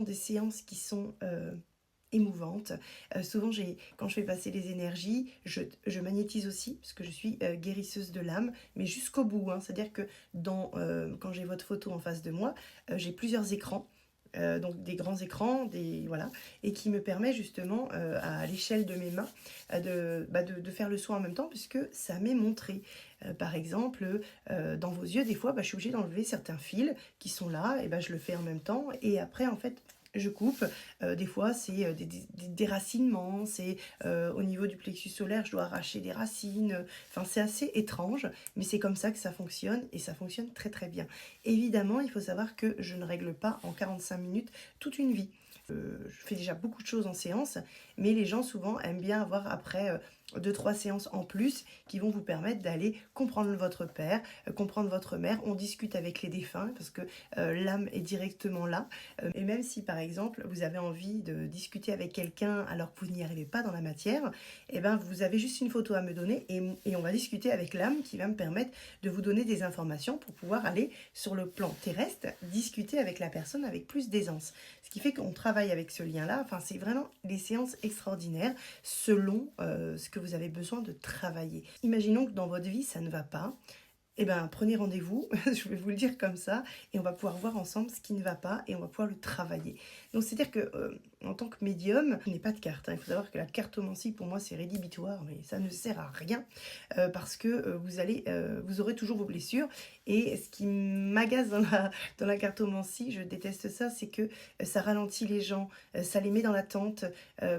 Des séances qui sont émouvantes. Souvent, quand je fais passer les énergies, je magnétise aussi, parce que je suis guérisseuse de l'âme, mais jusqu'au bout, hein. C'est-à-dire que quand j'ai votre photo en face de moi, j'ai plusieurs écrans. Donc des grands écrans, voilà, et qui me permet justement à l'échelle de mes mains de faire le soin en même temps, puisque ça m'est montré. Par exemple, dans vos yeux, des fois, je suis obligée d'enlever certains fils qui sont là, et je le fais en même temps, et après, en fait, je coupe. Des fois, c'est des déracinements, c'est au niveau du plexus solaire, je dois arracher des racines. Enfin, c'est assez étrange, mais c'est comme ça que ça fonctionne, et ça fonctionne très très bien. Évidemment, il faut savoir que je ne règle pas en 45 minutes toute une vie. Je fais déjà beaucoup de choses en séance, mais les gens souvent aiment bien avoir après 2-3 séances en plus qui vont vous permettre d'aller comprendre votre père, comprendre votre mère. On discute avec les défunts parce que l'âme est directement là. Et même si par exemple vous avez envie de discuter avec quelqu'un alors que vous n'y arrivez pas dans la matière, eh ben, vous avez juste une photo à me donner et on va discuter avec l'âme qui va me permettre de vous donner des informations pour pouvoir aller sur le plan terrestre, discuter avec la personne avec plus d'aisance. Ce qui fait qu'on travaille avec ce lien-là. Enfin, c'est vraiment des séances extraordinaires selon ce que vous avez besoin de travailler. Imaginons que dans votre vie, ça ne va pas. Eh bien, prenez rendez-vous, je vais vous le dire comme ça, et on va pouvoir voir ensemble ce qui ne va pas et on va pouvoir le travailler. Donc, c'est-à-dire que en tant que médium, je n'ai pas de carte, hein. Il faut savoir que la cartomancie, pour moi, c'est rédhibitoire, mais ça ne sert à rien parce que vous aurez toujours vos blessures. Et ce qui m'agace dans la cartomancie, je déteste ça, c'est que ça ralentit les gens, ça les met dans l'attente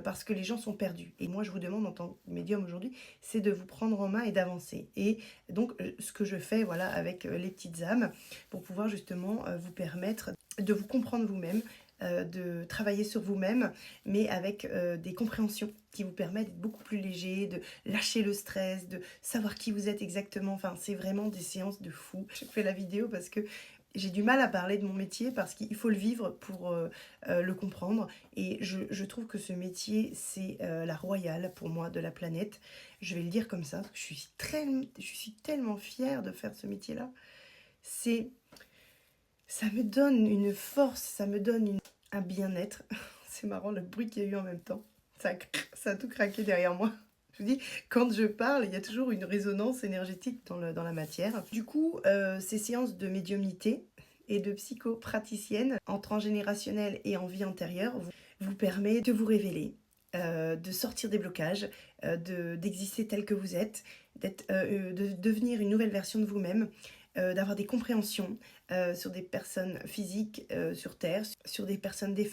parce que les gens sont perdus. Et moi, je vous demande en tant que médium aujourd'hui, c'est de vous prendre en main et d'avancer. Et donc, ce que je fais voilà, avec les petites âmes, pour pouvoir justement vous permettre de vous comprendre vous-même, de travailler sur vous-même, mais avec des compréhensions qui vous permettent d'être beaucoup plus léger, de lâcher le stress, de savoir qui vous êtes exactement. Enfin, c'est vraiment des séances de fou. Je fais la vidéo parce que j'ai du mal à parler de mon métier parce qu'il faut le vivre pour le comprendre. Et je trouve que ce métier, c'est la royale pour moi de la planète. Je vais le dire comme ça. Je suis tellement fière de faire ce métier-là. Ça me donne une force, ça me donne un bien-être. C'est marrant le bruit qu'il y a eu en même temps. Ça a tout craqué derrière moi. Je vous dis, quand je parle, il y a toujours une résonance énergétique dans la matière. Du coup, ces séances de médiumnité et de psychopraticienne en transgénérationnel et en vie antérieure vous permet de vous révéler, de sortir des blocages, d'exister tel que vous êtes, de devenir une nouvelle version de vous-même, d'avoir des compréhensions sur des personnes physiques sur Terre, sur des personnes défuntes.